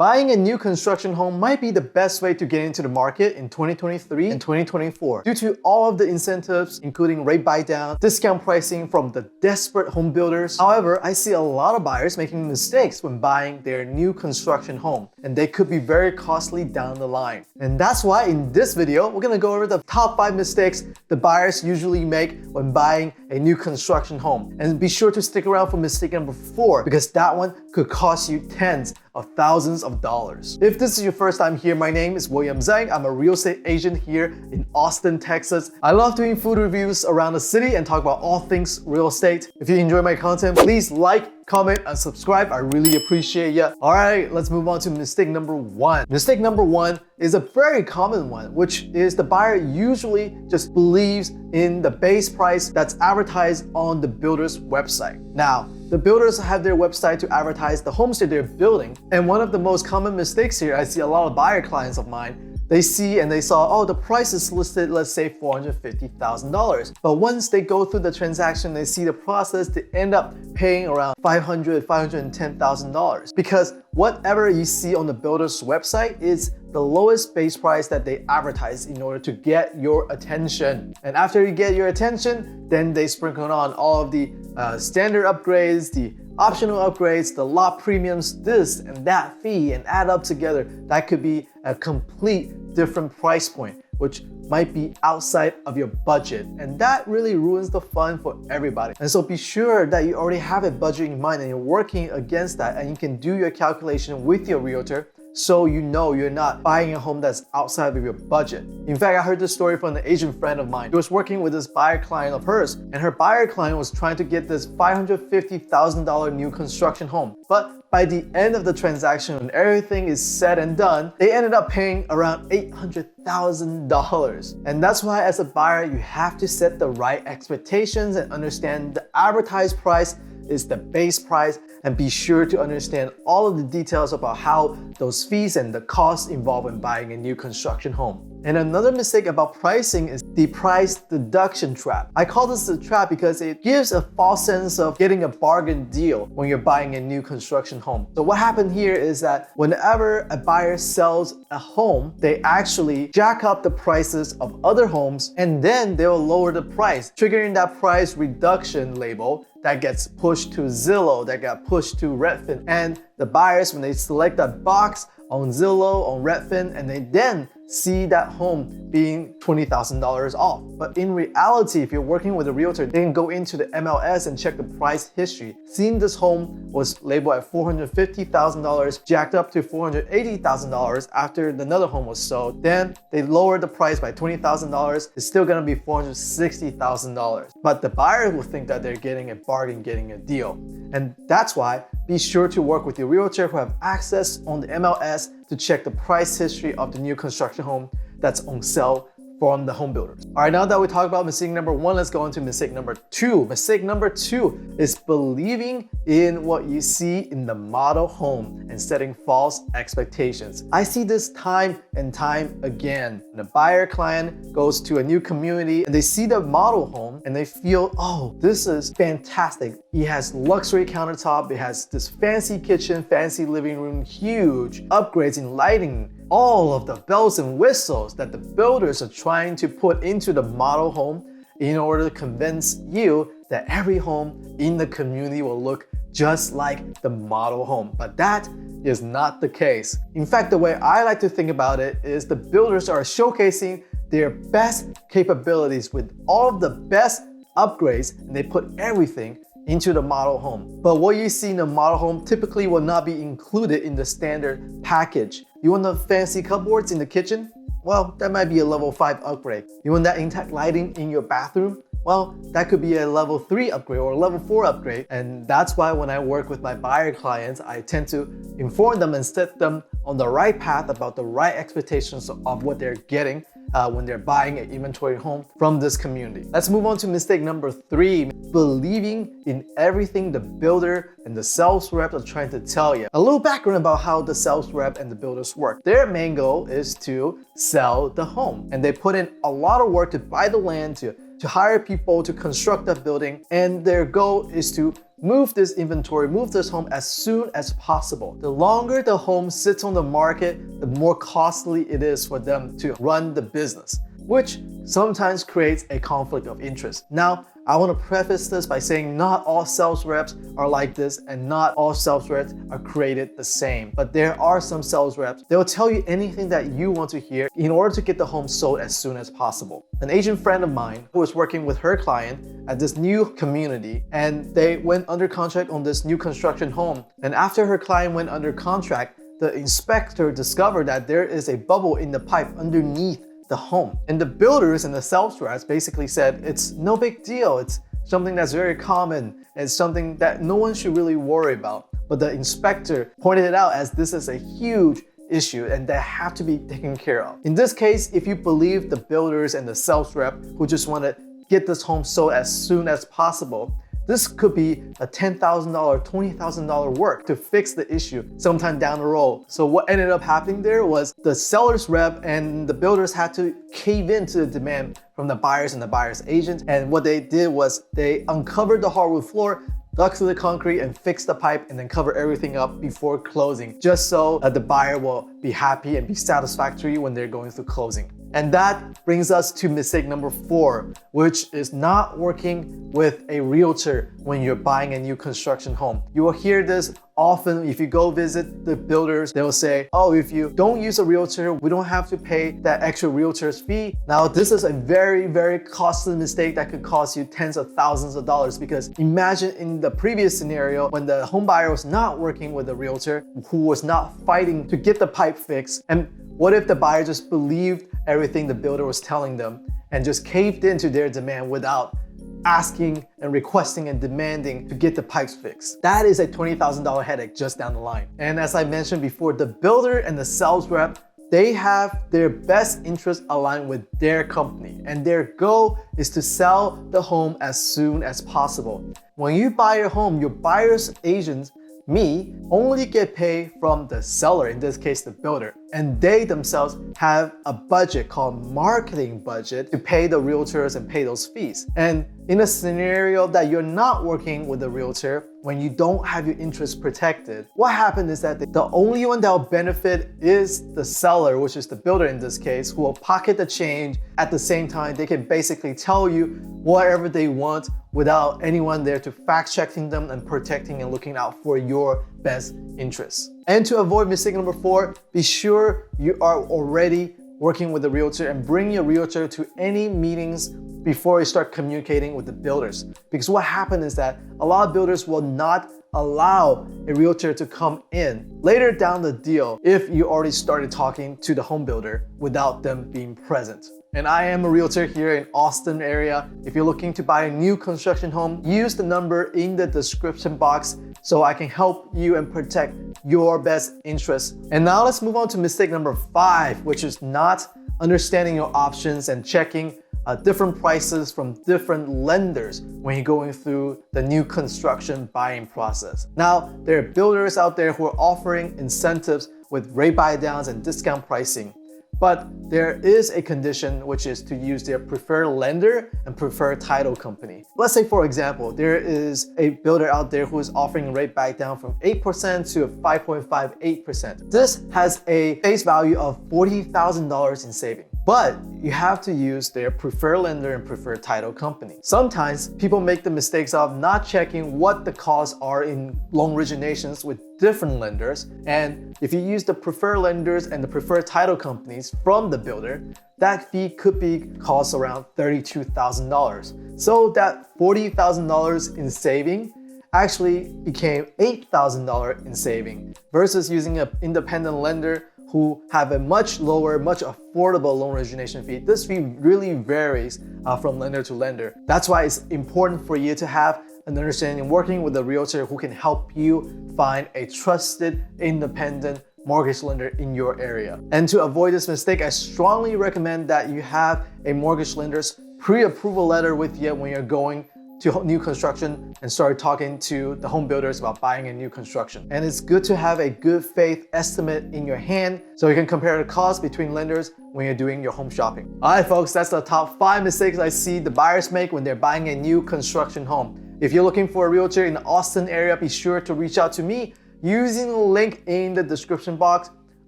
Buying a new construction home might be the best way to get into the market in 2023 and 2024 due to all of the incentives, including rate buy down, discount pricing from the desperate home builders. However, I see a lot of buyers making mistakes when buying their new construction home, and they could be very costly down the line. And that's why in this video, we're gonna go over the top 5 mistakes the buyers usually make when buying a new construction home. And be sure to stick around for mistake number 4 because that one could cost you tens of thousands of dollars. If this is your first time here, my name is William Zhang. I'm a real estate agent here in Austin, Texas. I love doing food reviews around the city and talk about all things real estate. If you enjoy my content, please like, comment, and subscribe. I really appreciate you. All right, let's move on to mistake number 1. Mistake number 1 is a very common one, which is the buyer usually just believes in the base price that's advertised on the builder's website. Now, the builders have their website to advertise the homes that they're building. And one of the most common mistakes here, I see a lot of buyer clients of mine, they see and they saw, oh, the price is listed, let's say $450,000. But once they go through the transaction, they see the process, they end up paying around $500,000, $510,000. Because whatever you see on the builder's website is the lowest base price that they advertise in order to get your attention. And after you get your attention, then they sprinkle on all of the standard upgrades, the optional upgrades, the lot premiums, this and that fee, and add up together. That could be a complete different price point, which might be outside of your budget. And that really ruins the fun for everybody. And so be sure that you already have a budget in mind and you're working against that, and you can do your calculation with your realtor so you know you're not buying a home that's outside of your budget. In fact, I heard this story from an Asian friend of mine. He was working with this buyer client of hers, and her buyer client was trying to get this $550,000 new construction home. But by the end of the transaction, when everything is said and done, they ended up paying around $800,000. And that's why as a buyer, you have to set the right expectations and understand the advertised price is the base price, and be sure to understand all of the details about how those fees and the costs involved in buying a new construction home. And another mistake about pricing is the price deduction trap. I call this the trap because it gives a false sense of getting a bargain deal when you're buying a new construction home. So what happened here is that whenever a buyer sells a home, they actually jack up the prices of other homes, and then they'll lower the price, triggering that price reduction label that gets pushed to Zillow, that got pushed to Redfin. And the buyers, when they select that box on Zillow, on Redfin, and they then see that home being $20,000 off. But in reality, if you're working with a realtor, they can go into the MLS and check the price history. Seeing this home was labeled at $450,000, jacked up to $480,000 after another home was sold. Then they lowered the price by $20,000. It's still gonna be $460,000. But the buyer will think that they're getting a bargain, getting a deal. And that's why be sure to work with your realtor who have access on the MLS to check the price history of the new construction home that's on sale from the home builders. All right, now that we talked about mistake number 1, let's go into mistake number 2. Mistake number 2 is believing in what you see in the model home and setting false expectations. I see this time and time again. When a buyer client goes to a new community and they see the model home and they feel, oh, this is fantastic. It has luxury countertop, it has this fancy kitchen, fancy living room, huge upgrades in lighting, all of the bells and whistles that the builders are trying to put into the model home in order to convince you that every home in the community will look just like the model home. But that is not the case. In fact, the way I like to think about it is the builders are showcasing their best capabilities with all of the best upgrades, and they put everything into the model home. But what you see in the model home typically will not be included in the standard package. You want the fancy cupboards in the kitchen? Well, that might be a level 5 upgrade. You want that intact lighting in your bathroom? Well, that could be a level 3 upgrade or a level 4 upgrade. And that's why when I work with my buyer clients, I tend to inform them and set them on the right path about the right expectations of what they're getting when they're buying an inventory home from this community. Let's move on to mistake number 3, believing in everything the builder and the sales rep are trying to tell you. A little background about how the sales rep and the builders work. Their main goal is to sell the home, and they put in a lot of work to buy the land, to hire people to construct that building, and their goal is to move this inventory, move this home as soon as possible. The longer the home sits on the market, the more costly it is for them to run the business, which sometimes creates a conflict of interest. Now, I want to preface this by saying not all sales reps are like this and not all sales reps are created the same. But there are some sales reps, they'll tell you anything that you want to hear in order to get the home sold as soon as possible. An agent friend of mine who was working with her client at this new community, and they went under contract on this new construction home. And after her client went under contract, the inspector discovered that there is a bubble in the pipe underneath the home. And the builders and the sales reps basically said, it's no big deal. It's something that's very common. It's something that no one should really worry about. But the inspector pointed it out as this is a huge issue and that have to be taken care of. In this case, if you believe the builders and the sales rep who just want to get this home sold as soon as possible, this could be a $10,000, $20,000 work to fix the issue sometime down the road. So what ended up happening there was the seller's rep and the builders had to cave into the demand from the buyers and the buyer's agent. And what they did was they uncovered the hardwood floor, dug through the concrete and fix the pipe and then cover everything up before closing, just so that the buyer will be happy and be satisfactory when they're going through closing. And that brings us to mistake number 4, which is not working with a realtor when you're buying a new construction home. You will hear this often if you go visit the builders. They will say, oh, if you don't use a realtor, we don't have to pay that extra realtor's fee. Now, this is a very, very costly mistake that could cost you tens of thousands of dollars, because imagine in the previous scenario when the home buyer was not working with a realtor who was not fighting to get the pipe fixed. And what if the buyer just believed everything the builder was telling them and just caved into their demand without asking and requesting and demanding to get the pipes fixed? That is a $20,000 headache just down the line. And as I mentioned before, the builder and the sales rep, they have their best interests aligned with their company, and their goal is to sell the home as soon as possible. When you buy a home, your buyer's agents, me, only get paid from the seller, in this case the builder, and they themselves have a budget called marketing budget to pay the realtors and pay those fees. And in a scenario that you're not working with a realtor, when you don't have your interests protected, what happens is that the only one that will benefit is the seller, which is the builder in this case, who will pocket the change. At the same time, they can basically tell you whatever they want without anyone there to fact checking them and protecting and looking out for your best interests. And to avoid mistake number 4, be sure you are already working with a realtor and bring your realtor to any meetings before you start communicating with the builders. Because what happens is that a lot of builders will not allow a realtor to come in later down the deal if you already started talking to the home builder without them being present. And I am a realtor here in Austin area. If you're looking to buy a new construction home, use the number in the description box so I can help you and protect your best interests. And now let's move on to mistake number 5, which is not understanding your options and checking different prices from different lenders when you're going through the new construction buying process. Now, there are builders out there who are offering incentives with rate buy downs and discount pricing. But there is a condition, which is to use their preferred lender and preferred title company. Let's say, for example, there is a builder out there who is offering a rate back down from 8% to 5.58%. This has a face value of $40,000 in savings. But you have to use their preferred lender and preferred title company. Sometimes people make the mistakes of not checking what the costs are in loan originations with different lenders. And if you use the preferred lenders and the preferred title companies from the builder, that fee could be cost around $32,000. So that $40,000 in saving actually became $8,000 in saving versus using an independent lender who have a much lower, much affordable loan origination fee. This fee really varies from lender to lender. That's why it's important for you to have an understanding working with a realtor who can help you find a trusted, independent mortgage lender in your area. And to avoid this mistake, I strongly recommend that you have a mortgage lender's pre-approval letter with you when you're going to new construction and start talking to the home builders about buying a new construction. And it's good to have a good faith estimate in your hand so you can compare the cost between lenders when you're doing your home shopping. All right, folks, that's the top 5 mistakes I see the buyers make when they're buying a new construction home. If you're looking for a realtor in the Austin area, be sure to reach out to me using the link in the description box.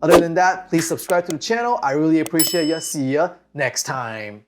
Other than that, please subscribe to the channel. I really appreciate you. See ya next time.